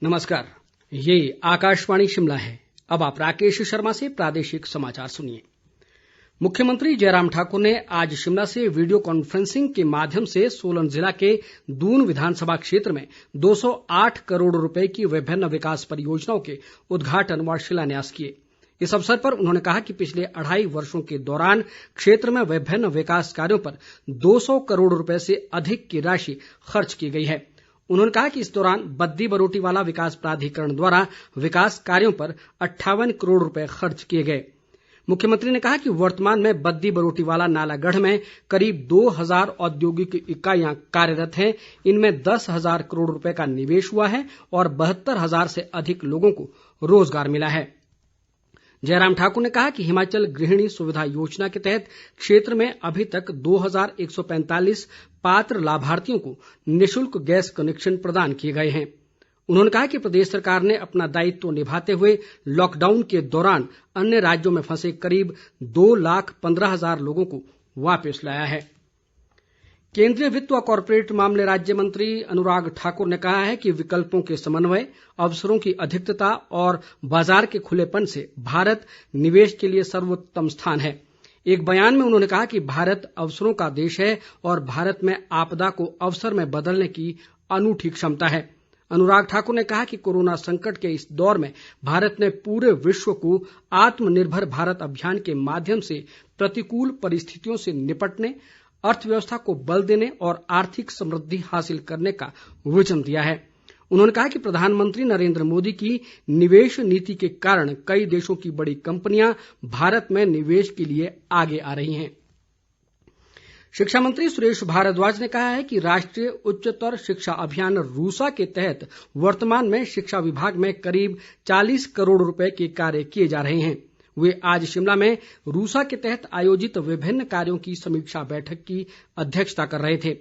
नमस्कार, ये आकाशवाणी शिमला है। अब आप राकेश शर्मा से प्रादेशिक समाचार सुनिए। मुख्यमंत्री जयराम ठाकुर ने आज शिमला से वीडियो कॉन्फ्रेंसिंग के माध्यम से सोलन जिला के दून विधानसभा क्षेत्र में 208 करोड़ रुपए की विभिन्न विकास परियोजनाओं के उद्घाटन व शिलान्यास किए। इस अवसर पर उन्होंने कहा कि पिछले 2.5 वर्षों के दौरान क्षेत्र में विभिन्न विकास कार्यों पर 200 करोड़ रुपए से अधिक की राशि खर्च की गई है। उन्होंने कहा कि इस दौरान बद्दी बरोटीवाला विकास प्राधिकरण द्वारा विकास कार्यों पर 58 करोड़ रुपए खर्च किए गए। मुख्यमंत्री ने कहा कि वर्तमान में बद्दी बरोटीवाला नालागढ़ में करीब 2000 औद्योगिक इकाइयां कार्यरत हैं। इनमें 10,000 करोड़ रुपए का निवेश हुआ है और 72,000 से अधिक लोगों को रोजगार मिला है। जयराम ठाकुर ने कहा कि हिमाचल गृहिणी सुविधा योजना के तहत क्षेत्र में अभी तक 2145 पात्र लाभार्थियों को निशुल्क गैस कनेक्शन प्रदान किए गए हैं। उन्होंने कहा कि प्रदेश सरकार ने अपना दायित्व निभाते हुए लॉकडाउन के दौरान अन्य राज्यों में फंसे करीब 2,15,000 लोगों को वापस लाया है। केंद्रीय वित्त व कॉरपोरेट मामले राज्य मंत्री अनुराग ठाकुर ने कहा है कि विकल्पों के समन्वय, अवसरों की अधिकता और बाजार के खुलेपन से भारत निवेश के लिए सर्वोत्तम स्थान है। एक बयान में उन्होंने कहा कि भारत अवसरों का देश है और भारत में आपदा को अवसर में बदलने की अनूठी क्षमता है। अनुराग ठाकुर ने कहा कि कोरोना संकट के इस दौर में भारत ने पूरे विश्व को आत्मनिर्भर भारत अभियान के माध्यम से प्रतिकूल परिस्थितियों से निपटने, अर्थव्यवस्था को बल देने और आर्थिक समृद्धि हासिल करने का विजन दिया है। उन्होंने कहा कि प्रधानमंत्री नरेंद्र मोदी की निवेश नीति के कारण कई देशों की बड़ी कंपनियां भारत में निवेश के लिए आगे आ रही हैं। शिक्षा मंत्री सुरेश भारद्वाज ने कहा है कि राष्ट्रीय उच्चतर शिक्षा अभियान रूसा के तहत वर्तमान में शिक्षा विभाग में करीब 40 करोड़ रुपए के कार्य किए जा रहे हैं। वे आज शिमला में रूसा के तहत आयोजित विभिन्न कार्यों की समीक्षा बैठक की अध्यक्षता कर रहे थे।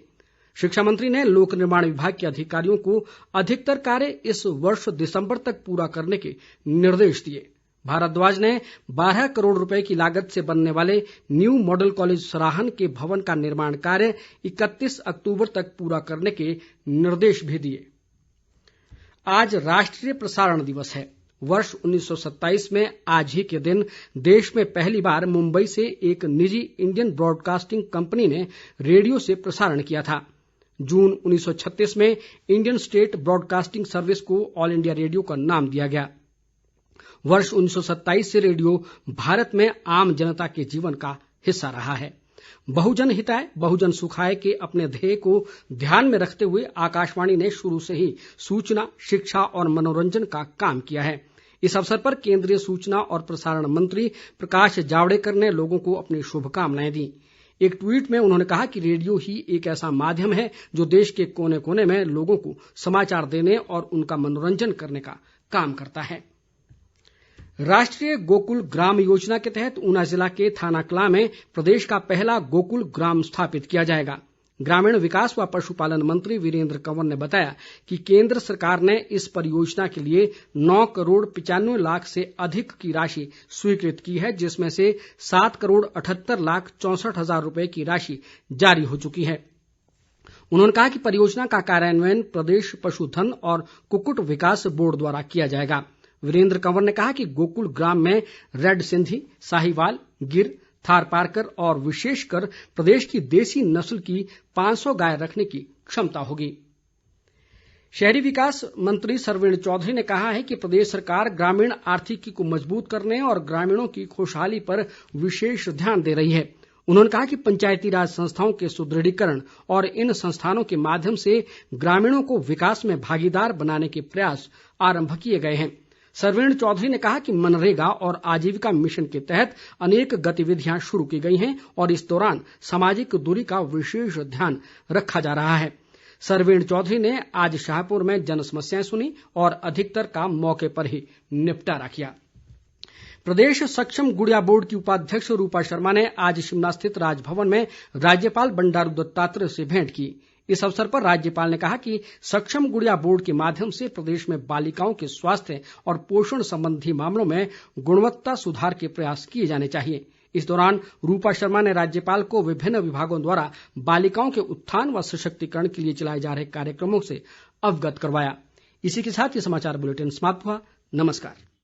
शिक्षा मंत्री ने लोक निर्माण विभाग के अधिकारियों को अधिकतर कार्य इस वर्ष दिसंबर तक पूरा करने के निर्देश दिए। भारद्वाज ने 12 करोड़ रुपए की लागत से बनने वाले न्यू मॉडल कॉलेज सराहन के भवन का निर्माण कार्य 31 अक्टूबर तक पूरा करने के निर्देश भी दिए। आज राष्ट्रीय प्रसारण दिवस है। वर्ष 1927 में आज ही के दिन देश में पहली बार मुंबई से एक निजी इंडियन ब्रॉडकास्टिंग कंपनी ने रेडियो से प्रसारण किया था। जून 1936 में इंडियन स्टेट ब्रॉडकास्टिंग सर्विस को ऑल इंडिया रेडियो का नाम दिया गया। वर्ष 1927 से रेडियो भारत में आम जनता के जीवन का हिस्सा रहा है। बहुजन हिताय बहुजन सुखाय के अपने ध्येय को ध्यान में रखते हुए आकाशवाणी ने शुरू से ही सूचना, शिक्षा और मनोरंजन का काम किया है। इस अवसर पर केंद्रीय सूचना और प्रसारण मंत्री प्रकाश जावड़ेकर ने लोगों को अपनी शुभकामनाएं दी। एक ट्वीट में उन्होंने कहा कि रेडियो ही एक ऐसा माध्यम है जो देश के कोने कोने में लोगों को समाचार देने और उनका मनोरंजन करने का काम करता है। राष्ट्रीय गोकुल ग्राम योजना के तहत ऊना जिला के थाना कलां में प्रदेश का पहला गोकुल ग्राम स्थापित किया जाएगा। ग्रामीण विकास व पशुपालन मंत्री वीरेंद्र कंवर ने बताया कि केंद्र सरकार ने इस परियोजना के लिए 9 करोड़ 95 लाख से अधिक की राशि स्वीकृत की है, जिसमें से 7 करोड़ 78 लाख 64 हजार रुपए की राशि जारी हो चुकी है। उन्होंने कहा कि परियोजना का कार्यान्वयन प्रदेश पशुधन और कुक्कुट विकास बोर्ड द्वारा किया जाएगा। वीरेंद्र कंवर ने कहा कि गोकुल ग्राम में रेड सिंधी, साहिवाल, गिर, थारपारकर और विशेषकर प्रदेश की देसी नस्ल की 500 गाय रखने की क्षमता होगी। शहरी विकास मंत्री सरवीण चौधरी ने कहा है कि प्रदेश सरकार ग्रामीण आर्थिकी को मजबूत करने और ग्रामीणों की खुशहाली पर विशेष ध्यान दे रही है। उन्होंने कहा कि पंचायती राज संस्थाओं के सुदृढ़ीकरण और इन संस्थानों के माध्यम से ग्रामीणों को विकास में भागीदार बनाने के प्रयास आरंभ किए गए हैं। सरवीण चौधरी ने कहा कि मनरेगा और आजीविका मिशन के तहत अनेक गतिविधियां शुरू की गई हैं और इस दौरान सामाजिक दूरी का विशेष ध्यान रखा जा रहा है। सरवीण चौधरी ने आज शाहपुर में जन समस्याएं सुनी और अधिकतर का मौके पर ही निपटारा किया। प्रदेश सक्षम गुड़िया बोर्ड की उपाध्यक्ष रूपा शर्मा ने आज शिमला स्थित राजभवन में राज्यपाल बंडारू दत्तात्रेय से भेंट की। इस अवसर पर राज्यपाल ने कहा कि सक्षम गुड़िया बोर्ड के माध्यम से प्रदेश में बालिकाओं के स्वास्थ्य और पोषण संबंधी मामलों में गुणवत्ता सुधार के प्रयास किए जाने चाहिए। इस दौरान रूपा शर्मा ने राज्यपाल को विभिन्न विभागों द्वारा बालिकाओं के उत्थान व सशक्तिकरण के लिए चलाए जा रहे कार्यक्रमों से अवगत करवाया। इसी के साथ ये समाचार बुलेटिन समाप्त हुआ। नमस्कार।